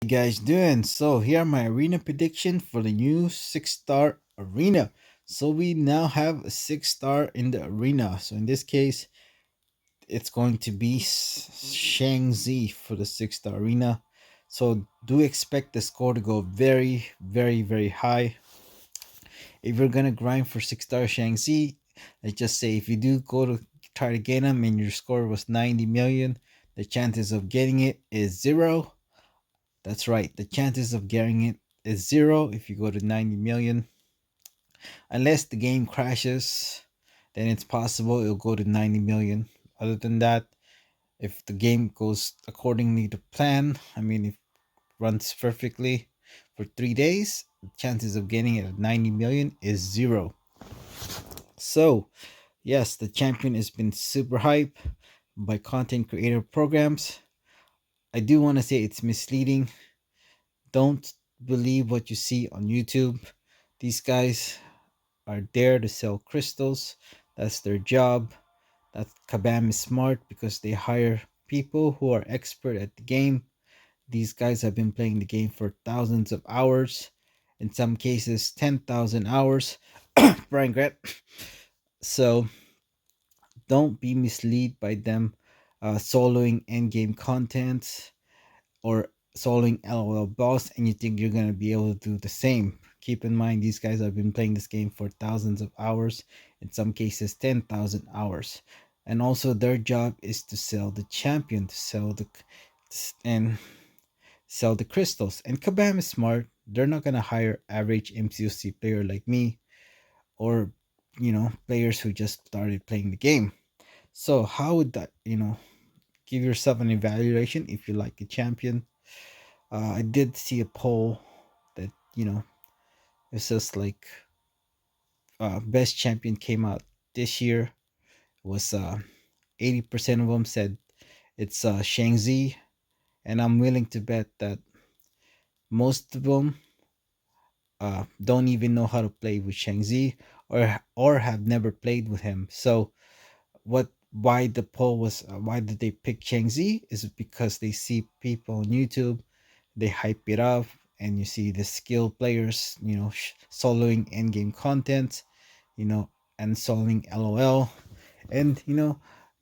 You guys doing? So here are my arena prediction for the new 6-star arena. So we now have a 6-star in the arena. So in this case, it's going to be Shang-Chi for the 6-star arena. So do expect the score to go very, very, very high. If you're gonna grind for 6-star Shang-Chi, let's just say if you do go to try to get him and your score was 90 million, the chances of getting it is zero. That's right. The chances of getting it is zero if you go to 90 million. Unless the game crashes, then it's possible it'll go to 90 million. Other than that, if the game goes accordingly to plan, I mean, if it runs perfectly for 3 days, the chances of getting it at 90 million is zero. So, yes, the champion has been super hype by content creator programs. I do want to say it's misleading. Don't believe what you see on YouTube. These guys are there to sell crystals. That's their job. That Kabam is smart because they hire people who are expert at the game. These guys have been playing the game for thousands of hours, in some cases 10,000 hours. Brian Gret. So don't be misled by them soloing endgame content or soloing LOL boss and you think you're going to be able to do the same. Keep in mind, these guys have been playing this game for thousands of hours, in some cases 10,000 hours. And also their job is to sell the champion, to sell the and sell the crystals. And Kabam is smart. They're not going to hire average MCOC player like me or players who just started playing the game. So how would that, give yourself an evaluation if you like a champion? I did see a poll that it's just like best champion came out this year. It was 80% of them said it's Shang-Chi, and I'm willing to bet that most of them don't even know how to play with Shang-Chi or have never played with him. So what why the poll was why did they pick Shang-Chi is because they see people on YouTube, they hype it up, and you see the skilled players soloing end-game content, you know and soloing LOL. And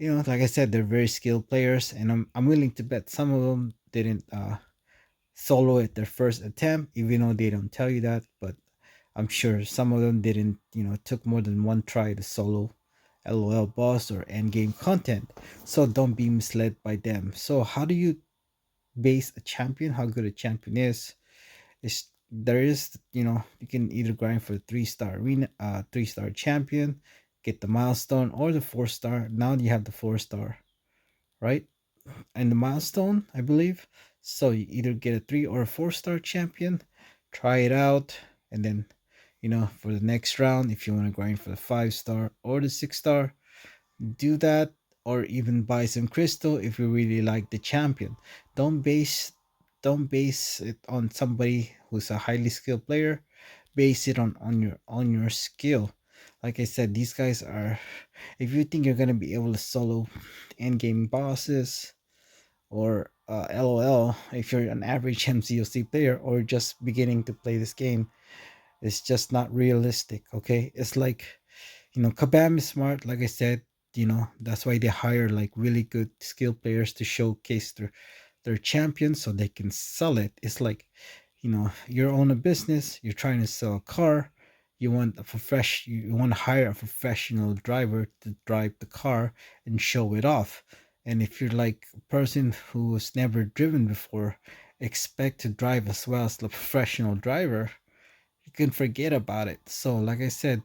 like I said, they're very skilled players, and I'm willing to bet some of them didn't solo at their first attempt, even though they don't tell you that. But I'm sure some of them didn't took more than one try to solo LOL boss or end game content. So don't be misled by them. So how do you base a champion, how good a champion is there is you can either grind for the 3-star arena 3-star champion, get the milestone, or the 4-star. Now you have the 4-star, right? And the milestone, I believe. So you either get a 3 or 4-star champion, try it out, and then for the next round, if you want to grind for the 5-star or the 6-star, do that. Or even buy some crystal if you really like the champion. Don't base don't base it on somebody who's a highly skilled player. Base it on your skill. Like I said, these guys are, if you think you're gonna be able to solo end game bosses or LOL, if you're an average MCOC player or just beginning to play this game, it's just not realistic. Okay, it's like, Kabam is smart. Like I said, that's why they hire like really good skill players to showcase their champions so they can sell it. It's like, you own a business, you're trying to sell a car, you want to hire a professional driver to drive the car and show it off. And if you're like a person who was never driven before, expect to drive as well as the professional driver, you can forget about it. So, like I said,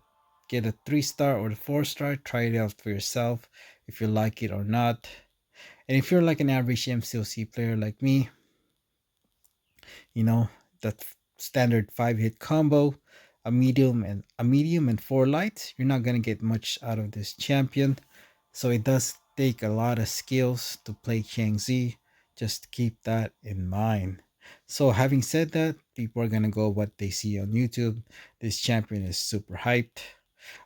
get a 3-star or the 4-star, try it out for yourself if you like it or not. And if you're like an average MCOC player like me, you know, that standard 5-hit combo, a medium and 4 lights, you're not gonna get much out of this champion. So it does take a lot of skills to play Shang-Chi. Just keep that in mind. So having said that, people are gonna go what they see on YouTube. This champion is super hyped.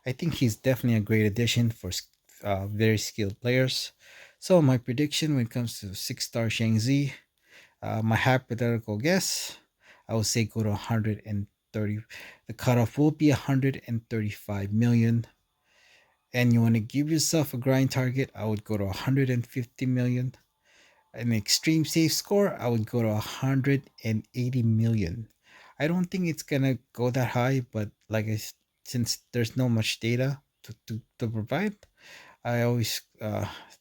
I think he's definitely a great addition for very skilled players. So my prediction when it comes to 6-star Shang-Chi, My hypothetical guess, I would say go to 130. The cutoff will be 135 million. And you want to give yourself a grind target, I would go to 150 million. An extreme safe score, I would go to 180 million. I don't think it's gonna go that high, but since there's no much data to provide, I always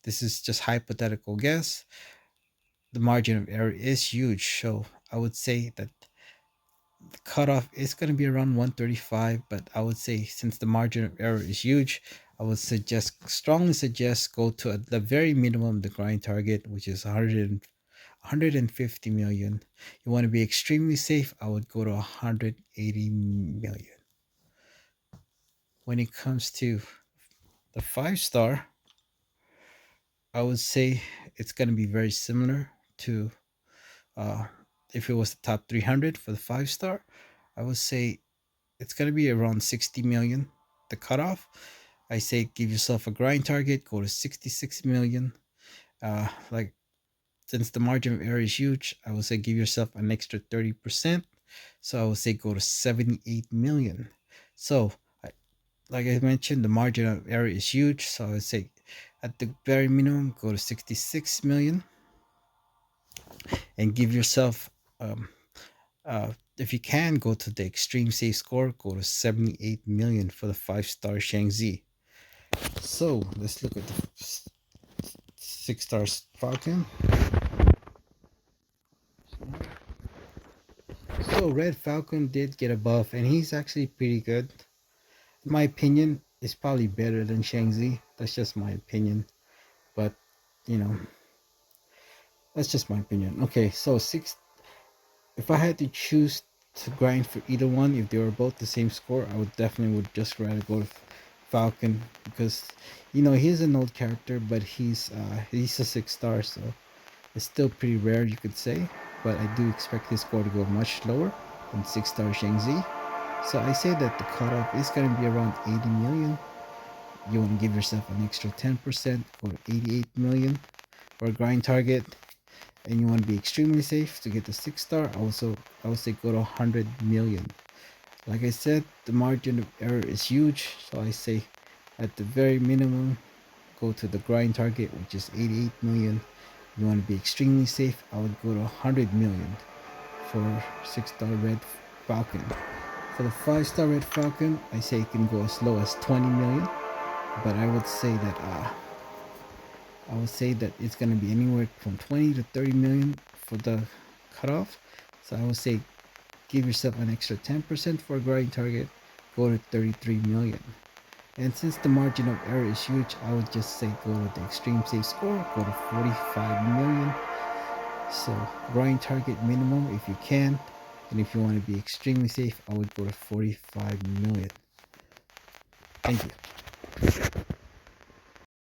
this is just hypothetical guess. The margin of error is huge, so I would say that the cutoff is going to be around 135. But I would say since the margin of error is huge, I would strongly suggest go to at the very minimum the grind target, which is 150 million. You want to be extremely safe, I would go to 180 million. When it comes to the 5 star, I would say it's going to be very similar to uh, if it was the top 300 for the 5 star. I would say it's going to be around 60 million, the cutoff. I say give yourself a grind target, go to 66 million. Like since the margin of error is huge, I would say give yourself an extra 30%. So I would say go to 78 million. So, like I mentioned, the margin of error is huge. So I would say at the very minimum, go to 66 million and give yourself, if you can, go to the extreme safe score, go to 78 million for the 5 star Shang-Chi. So let's look at the 6 star Falcon. So Red Falcon did get a buff, and he's actually pretty good. In my opinion, is probably better than Shang-Chi. That's just my opinion. But you know, that's just my opinion. Okay, so six. If I had to choose to grind for either one, if they were both the same score, I would definitely would just rather go to Falcon because he's an old character, but he's a 6 star, so it's still pretty rare, you could say. But I do expect his score to go much lower than 6 star Shang-Chi. So I say that the cutoff is going to be around 80 million. You want to give yourself an extra 10%, go to 88 million for a grind target. And you want to be extremely safe to get the 6 star. I would say go to 100 million. Like I said, the margin of error is huge. So I say at the very minimum, go to the grind target, which is 88 million. You want to be extremely safe, I would go to 100 million for 6 star Red Falcon. For the 5 star Red Falcon, I say it can go as low as 20 million, but I would say that it's going to be anywhere from 20 to 30 million for the cutoff. So I would say give yourself an extra 10% for a grind target, go to 33 million. And since the margin of error is huge, I would just say go to the extreme safe score, go to 45 million. So grind target minimum if you can. And if you want to be extremely safe, I would go to 45 million. Thank you.